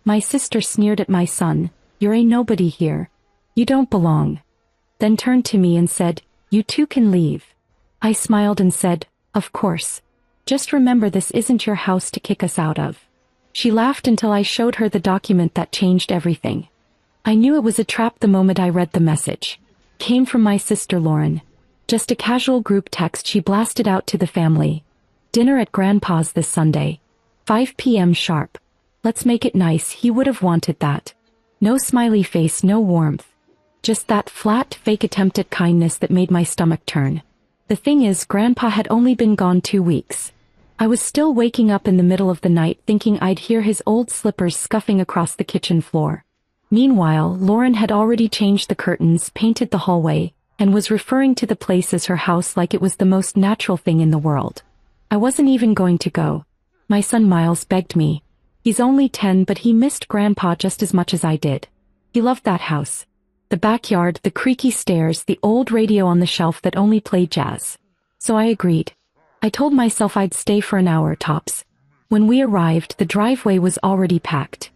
My sister sneered at my son. "You're a nobody here. You don't belong." Then turned to me and said, "You two can leave." I smiled and said, "Of course. Just remember this isn't your house to kick us out of." She laughed until I showed her the document that changed everything. I knew it was a trap the moment I read the message. Came from my sister Lauren. Just a casual group text she blasted out to the family. "Dinner at Grandpa's this Sunday. 5 p.m. sharp. Let's make it nice." He would have wanted that. No smiley face, no warmth. Just that flat, fake attempt at kindness that made my stomach turn. The thing is, Grandpa had only been gone 2 weeks. I was still waking up in the middle of the night thinking I'd hear his old slippers scuffing across the kitchen floor. Meanwhile, Lauren had already changed the curtains, painted the hallway, and was referring to the place as her house like it was the most natural thing in the world. I wasn't even going to go. My son Miles begged me. He's only 10, but he missed Grandpa just as much as I did. He loved that house. The backyard, the creaky stairs, the old radio on the shelf that only played jazz. So I agreed. I told myself I'd stay for an hour tops. When we arrived, the driveway was already packed.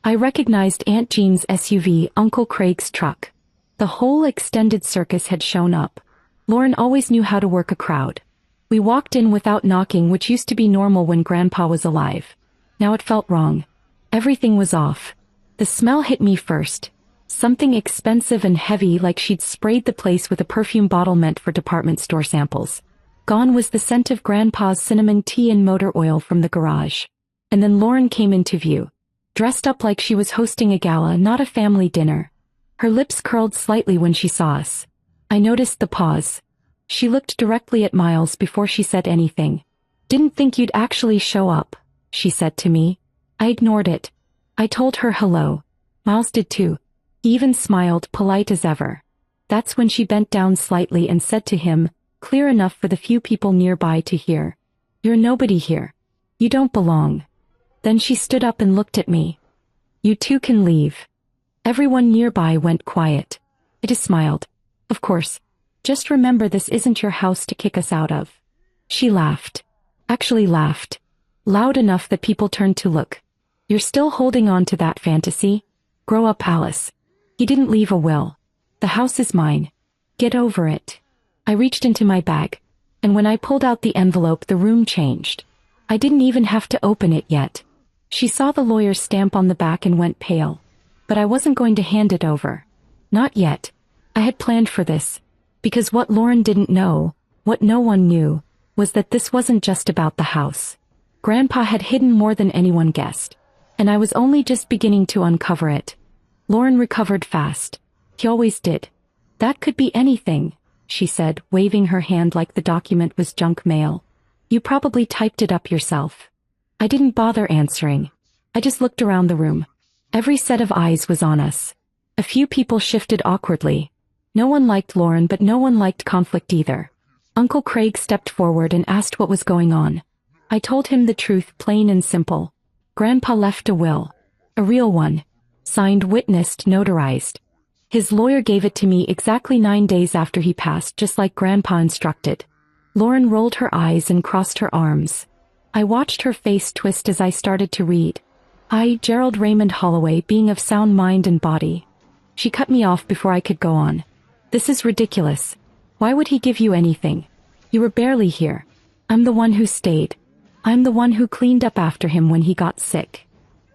I recognized Aunt Jean's SUV, Uncle Craig's truck. The whole extended circus had shown up. Lauren always knew how to work a crowd. We walked in without knocking, which used to be normal when Grandpa was alive. Now it felt wrong. Everything was off. The smell hit me first. Something expensive and heavy, like she'd sprayed the place with a perfume bottle meant for department store samples. Gone was the scent of Grandpa's cinnamon tea and motor oil from the garage. And then Lauren came into view. Dressed up like she was hosting a gala, not a family dinner. Her lips curled slightly when she saw us. I noticed the pause. She looked directly at Miles before she said anything. "Didn't think you'd actually show up," she said to me. I ignored it. I told her hello. Miles did too. He even smiled, polite as ever. That's when she bent down slightly and said to him, clear enough for the few people nearby to hear, "You're nobody here. You don't belong." Then she stood up and looked at me. "You two can leave." Everyone nearby went quiet. I just smiled. "Of course. Just remember this isn't your house to kick us out of." She laughed. Actually laughed. Loud enough that people turned to look. "You're still holding on to that fantasy? Grow up, Alice. He didn't leave a will. The house is mine. Get over it." I reached into my bag, and when I pulled out the envelope, the room changed. I didn't even have to open it yet. She saw the lawyer's stamp on the back and went pale. But I wasn't going to hand it over. Not yet. I had planned for this. Because what Lauren didn't know, what no one knew, was that this wasn't just about the house. Grandpa had hidden more than anyone guessed. And I was only just beginning to uncover it. Lauren recovered fast. He always did. "That could be anything," she said, waving her hand like the document was junk mail. "You probably typed it up yourself." I didn't bother answering. I just looked around the room. Every set of eyes was on us. A few people shifted awkwardly. No one liked Lauren, but no one liked conflict either. Uncle Craig stepped forward and asked what was going on. I told him the truth, plain and simple. Grandpa left a will. A real one. Signed, witnessed, notarized. His lawyer gave it to me exactly 9 days after he passed, just like Grandpa instructed. Lauren rolled her eyes and crossed her arms. I watched her face twist as I started to read. I, Gerald Raymond Holloway, being of sound mind and body. She cut me off before I could go on. "This is ridiculous. Why would he give you anything? You were barely here. I'm the one who stayed. I'm the one who cleaned up after him when he got sick."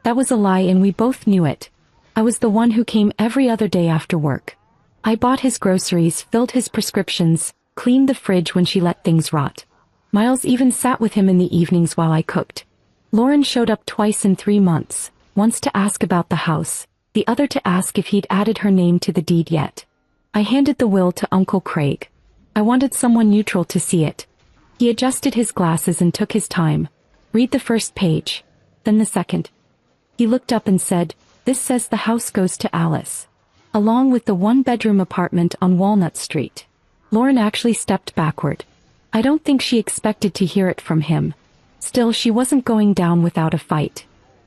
That was a lie, and we both knew it. I was the one who came every other day after work. I bought his groceries, filled his prescriptions, cleaned the fridge when she let things rot. Miles even sat with him in the evenings while I cooked. Lauren showed up twice in 3 months, once to ask about the house, the other to ask if he'd added her name to the deed yet. I handed the will to Uncle Craig. I wanted someone neutral to see it. He adjusted his glasses and took his time. "Read the first page, then the second." He looked up and said, "This says the house goes to Alice, along with the 1-bedroom apartment on Walnut Street." Lauren actually stepped backward. I don't think she expected to hear it from him. Still, she wasn't going down without a fight.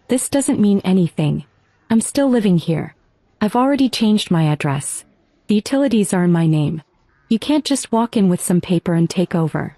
"This doesn't mean anything. I'm still living here. I've already changed my address. The utilities are in my name. You can't just walk in with some paper and take over."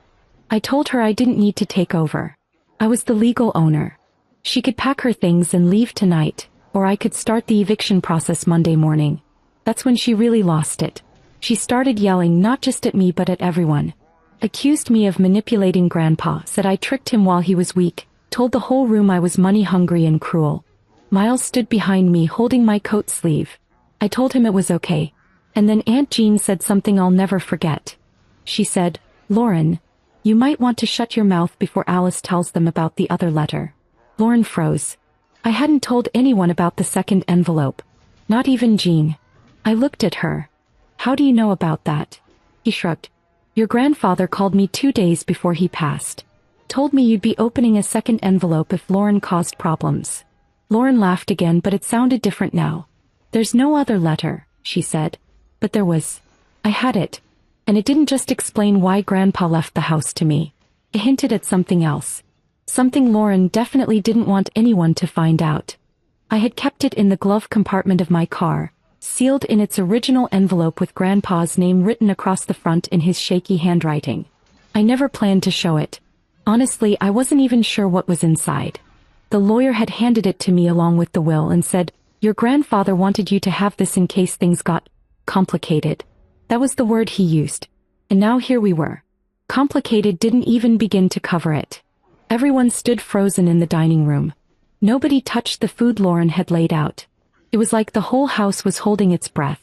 I told her I didn't need to take over. I was the legal owner. She could pack her things and leave tonight, or I could start the eviction process Monday morning. That's when she really lost it. She started yelling not just at me but at everyone. Accused me of manipulating Grandpa, said I tricked him while he was weak, told the whole room I was money hungry and cruel. Miles stood behind me holding my coat sleeve. I told him it was okay. And then Aunt Jean said something I'll never forget. She said, "Lauren, you might want to shut your mouth before Alice tells them about the other letter." Lauren froze. I hadn't told anyone about the second envelope. Not even Jean. I looked at her. "How do you know about that?" He shrugged. "Your grandfather called me 2 days before he passed. Told me you'd be opening a second envelope if Lauren caused problems." Lauren laughed again, but it sounded different now. "There's no other letter," she said. "But there was. I had it. And it didn't just explain why Grandpa left the house to me. It hinted at something else. Something Lauren definitely didn't want anyone to find out. I had kept it in the glove compartment of my car, sealed in its original envelope with Grandpa's name written across the front in his shaky handwriting. I never planned to show it. Honestly, I wasn't even sure what was inside. The lawyer had handed it to me along with the will and said, "Your grandfather wanted you to have this in case things got complicated." That was the word he used. And now here we were. Complicated didn't even begin to cover it. Everyone stood frozen in the dining room. Nobody touched the food Lauren had laid out. It was like the whole house was holding its breath.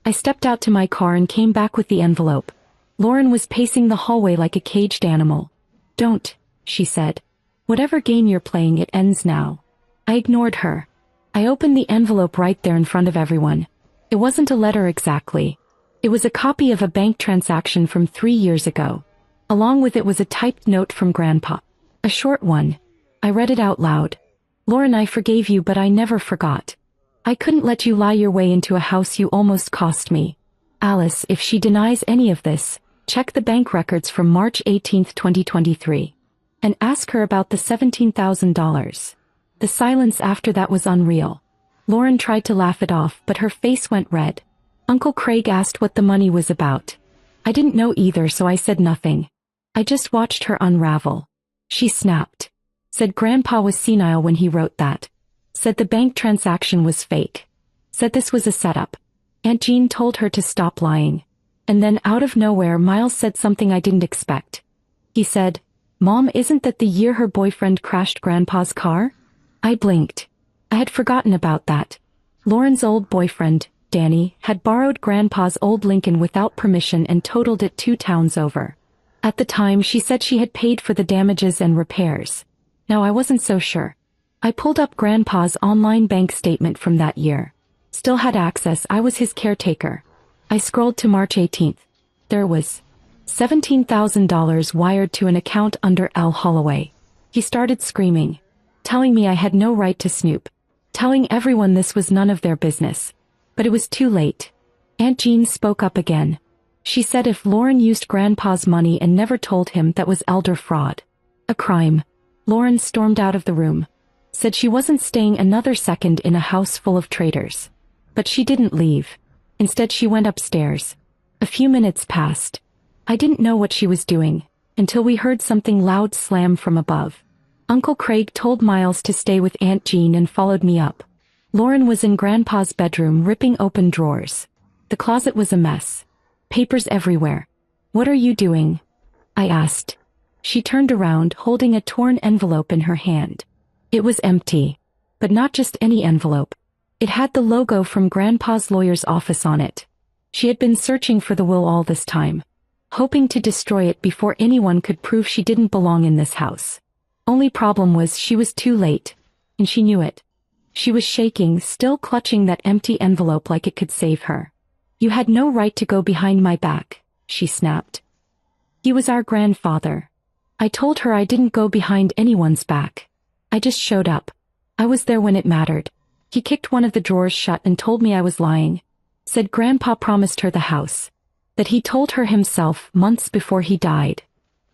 I stepped out to my car and came back with the envelope. Lauren was pacing the hallway like a caged animal. "Don't," she said. "Whatever game you're playing, it ends now." I ignored her. I opened the envelope right there in front of everyone. It wasn't a letter exactly. It was a copy of a bank transaction from 3 years ago. Along with it was a typed note from Grandpa. A short one. I read it out loud. "Lauren, I forgave you, but I never forgot. I couldn't let you lie your way into a house you almost cost me. Alice, if she denies any of this, check the bank records from March 18, 2023. And ask her about the $17,000. The silence after that was unreal. Lauren tried to laugh it off, but her face went red. Uncle Craig asked what the money was about. I didn't know either, so I said nothing. I just watched her unravel. She snapped. Said Grandpa was senile when he wrote that. Said the bank transaction was fake. Said this was a setup. Aunt Jean told her to stop lying. And then out of nowhere Miles said something I didn't expect. He said, "Mom, isn't that the year her boyfriend crashed Grandpa's car?" I blinked. I had forgotten about that. Lauren's old boyfriend, Danny, had borrowed Grandpa's old Lincoln without permission and totaled it 2 towns over. At the time she said she had paid for the damages and repairs. Now I wasn't so sure. I pulled up Grandpa's online bank statement from that year. Still had access, I was his caretaker. I scrolled to March 18th. There was $17,000 wired to an account under L. Holloway. He started screaming. Telling me I had no right to snoop. Telling everyone this was none of their business. But it was too late. Aunt Jean spoke up again. She said if Lauren used Grandpa's money and never told him, that was elder fraud. A crime. Lauren stormed out of the room. Said she wasn't staying another second in a house full of traitors. But she didn't leave. Instead she went upstairs. A few minutes passed. I didn't know what she was doing, until we heard something loud slam from above. Uncle Craig told Miles to stay with Aunt Jean and followed me up. Lauren was in Grandpa's bedroom ripping open drawers. The closet was a mess. Papers everywhere. "What are you doing?" I asked. She turned around, holding a torn envelope in her hand. It was empty. But not just any envelope. It had the logo from Grandpa's lawyer's office on it. She had been searching for the will all this time, hoping to destroy it before anyone could prove she didn't belong in this house. Only problem was she was too late, and she knew it. She was shaking, still clutching that empty envelope like it could save her. "You had no right to go behind my back," she snapped. "He was our grandfather." I told her I didn't go behind anyone's back. I just showed up. I was there when it mattered. He kicked one of the drawers shut and told me I was lying. Said Grandpa promised her the house. That he told her himself months before he died.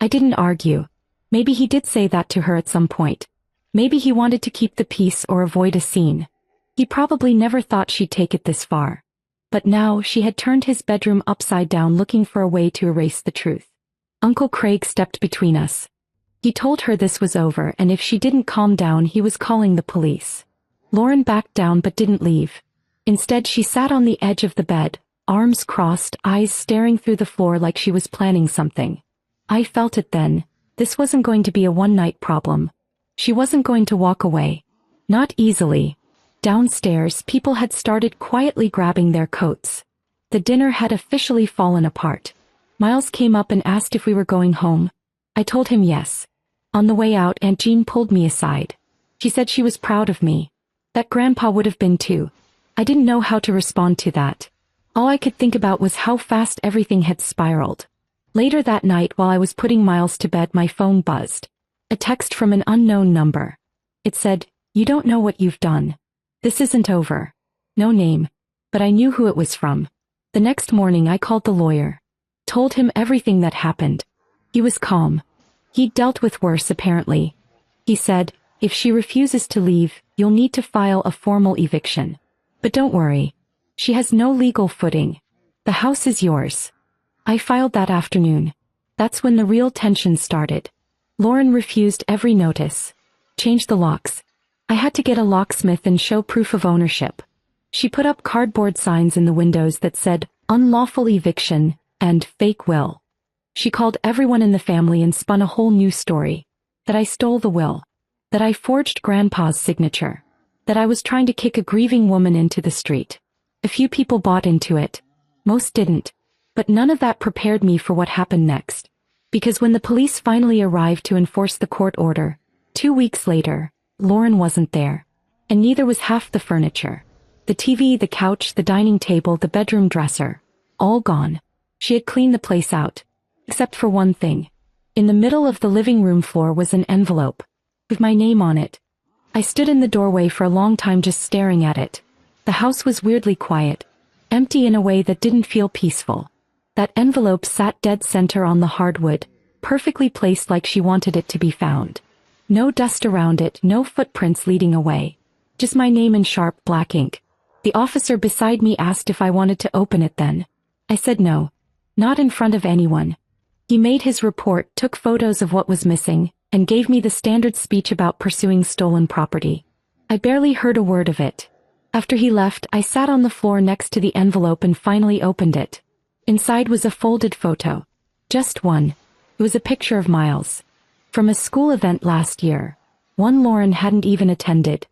I didn't argue. Maybe he did say that to her at some point. Maybe he wanted to keep the peace or avoid a scene. He probably never thought she'd take it this far. But now she had turned his bedroom upside down looking for a way to erase the truth. Uncle Craig stepped between us. He told her this was over and if she didn't calm down he was calling the police. Lauren backed down but didn't leave. Instead, she sat on the edge of the bed, arms crossed, eyes staring through the floor like she was planning something. I felt it then. This wasn't going to be a one-night problem. She wasn't going to walk away. Not easily. Downstairs, people had started quietly grabbing their coats. The dinner had officially fallen apart. Miles came up and asked if we were going home. I told him yes. On the way out, Aunt Jean pulled me aside. She said she was proud of me. That Grandpa would have been too. I didn't know how to respond to that. All I could think about was how fast everything had spiraled. Later that night, while I was putting Miles to bed, my phone buzzed. A text from an unknown number. It said, "You don't know what you've done. This isn't over." No name, but I knew who it was from. The next morning I called the lawyer. Told him everything that happened. He was calm. He'd dealt with worse apparently. He said, "If she refuses to leave, you'll need to file a formal eviction. But don't worry. She has no legal footing. The house is yours." I filed that afternoon. That's when the real tension started. Lauren refused every notice. Changed the locks. I had to get a locksmith and show proof of ownership. She put up cardboard signs in the windows that said, "Unlawful eviction," and "Fake will." She called everyone in the family and spun a whole new story. That I stole the will. That I forged Grandpa's signature. That I was trying to kick a grieving woman into the street. A few people bought into it. Most didn't. But none of that prepared me for what happened next. Because when the police finally arrived to enforce the court order, 2 weeks later, Lauren wasn't there. And neither was half the furniture. The TV, the couch, the dining table, the bedroom dresser. All gone. She had cleaned the place out. Except for one thing. In the middle of the living room floor was an envelope. With my name on it. I stood in the doorway for a long time just staring at it. The house was weirdly quiet. Empty in a way that didn't feel peaceful. That envelope sat dead center on the hardwood, perfectly placed like she wanted it to be found. No dust around it, no footprints leading away. Just my name in sharp black ink. The officer beside me asked if I wanted to open it then. I said no. Not in front of anyone. He made his report, took photos of what was missing, and gave me the standard speech about pursuing stolen property. I barely heard a word of it. After he left, I sat on the floor next to the envelope and finally opened it. Inside was a folded photo. Just one. It was a picture of Miles. From a school event last year. One Lauren hadn't even attended.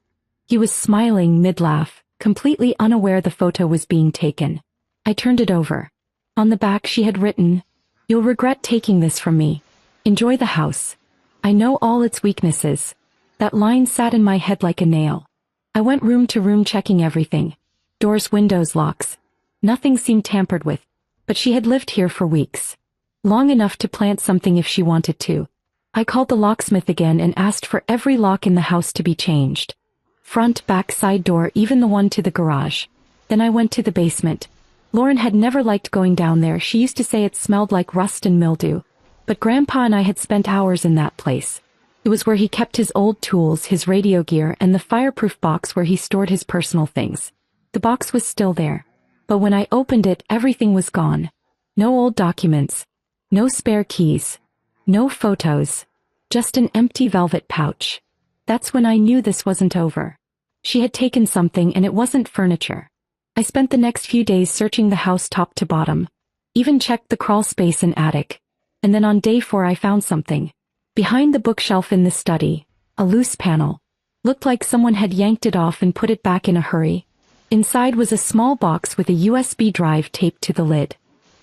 He was smiling mid-laugh, completely unaware the photo was being taken. I turned it over. On the back she had written, "You'll regret taking this from me. Enjoy the house. I know all its weaknesses." That line sat in my head like a nail. I went room to room checking everything. Doors, windows, locks. Nothing seemed tampered with. But she had lived here for weeks. Long enough to plant something if she wanted to. I called the locksmith again and asked for every lock in the house to be changed. Front, back, side door, even the one to the garage. Then I went to the basement. Lauren had never liked going down there. She used to say it smelled like rust and mildew. But Grandpa and I had spent hours in that place. It was where he kept his old tools, his radio gear, and the fireproof box where he stored his personal things. The box was still there. But when I opened it, everything was gone. No old documents. No spare keys. No photos. Just an empty velvet pouch. That's when I knew this wasn't over. She had taken something and it wasn't furniture. I spent the next few days searching the house top to bottom. Even checked the crawl space and attic. And then on day 4 I found something. Behind the bookshelf in the study. A loose panel. Looked like someone had yanked it off and put it back in a hurry. Inside was a small box with a USB drive taped to the lid.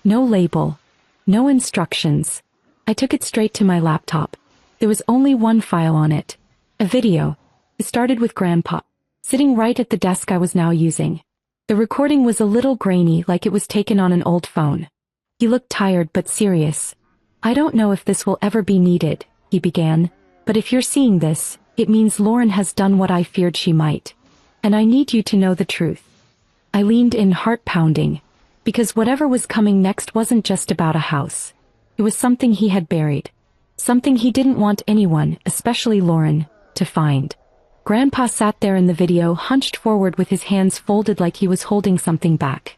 No label. No instructions. I took it straight to my laptop. There was only one file on it. A video. It started with Grandpa, sitting right at the desk I was now using. The recording was a little grainy, like it was taken on an old phone. He looked tired but serious. "I don't know if this will ever be needed," he began, "but if you're seeing this, it means Lauren has done what I feared she might. And I need you to know the truth." I leaned in, heart pounding, because whatever was coming next wasn't just about a house. It was something he had buried. Something he didn't want anyone, especially Lauren, to find. Grandpa sat there in the video, hunched forward with his hands folded like he was holding something back.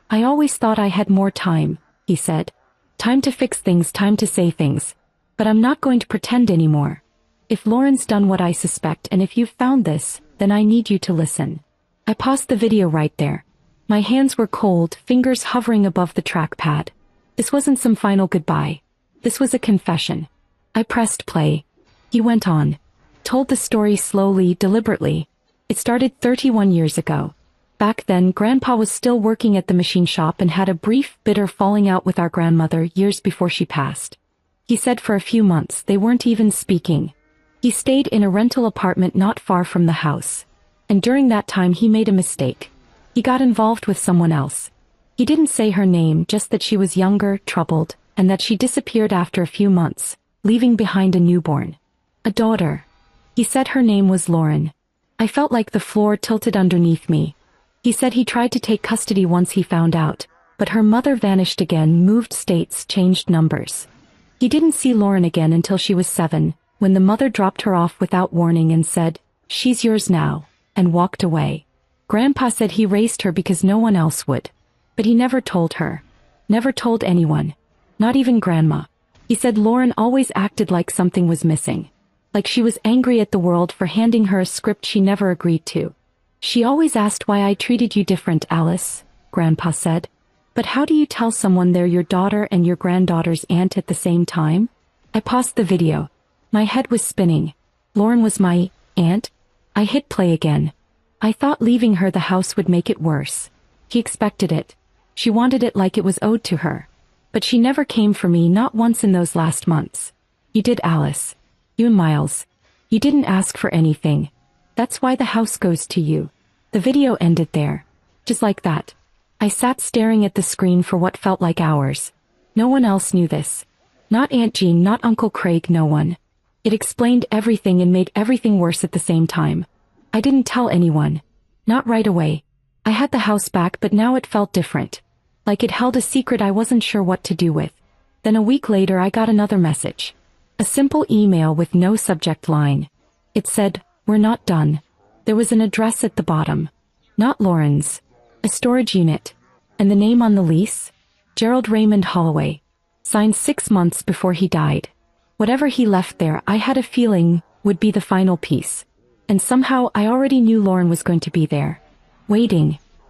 "I always thought I had more time," he said. "Time to fix things, time to say things. But I'm not going to pretend anymore. If Lauren's done what I suspect and if you've found this, then I need you to listen. I paused the video right there. My hands were cold, fingers hovering above the trackpad. This wasn't some final goodbye. This was a confession. I pressed play. He went on. Told the story slowly, deliberately. It started 31 years ago. Back then, Grandpa was still working at the machine shop and had a brief, bitter falling out with our grandmother years before she passed. He said for a few months they weren't even speaking. He stayed in a rental apartment not far from the house. And during that time he made a mistake. He got involved with someone else. He didn't say her name, just that she was younger, troubled, and that she disappeared after a few months, leaving behind a newborn. A daughter. He said her name was Lauren. I felt like the floor tilted underneath me. He said he tried to take custody once he found out, but her mother vanished again, moved states, changed numbers. He didn't see Lauren again until she was 7, when the mother dropped her off without warning and said, "She's yours now," and walked away. Grandpa said he raised her because no one else would. But he never told her. Never told anyone. Not even Grandma. He said Lauren always acted like something was missing. Like she was angry at the world for handing her a script she never agreed to. "She always asked why I treated you different, Alice," Grandpa said. "But how do you tell someone they're your daughter and your granddaughter's aunt at the same time?" I paused the video. My head was spinning. Lauren was my aunt? I hit play again. I thought leaving her the house would make it worse. He expected it. She wanted it like it was owed to her. But she never came for me, not once in those last months. "You did, Alice. You and Miles. You didn't ask for anything. That's why the house goes to you." The video ended there. Just like that. I sat staring at the screen for what felt like hours. No one else knew this. Not Aunt Jean, not Uncle Craig, no one. It explained everything and made everything worse at the same time. I didn't tell anyone. Not right away. I had the house back, but now it felt different. Like it held a secret I wasn't sure what to do with. Then a week later I got another message. A simple email with no subject line. It said, "We're not done." There was an address at the bottom. Not Lauren's. A storage unit. And the name on the lease? Gerald Raymond Holloway. Signed 6 months before he died. Whatever he left there, I had a feeling, would be the final piece. And somehow I already knew Lauren was going to be there. Waiting.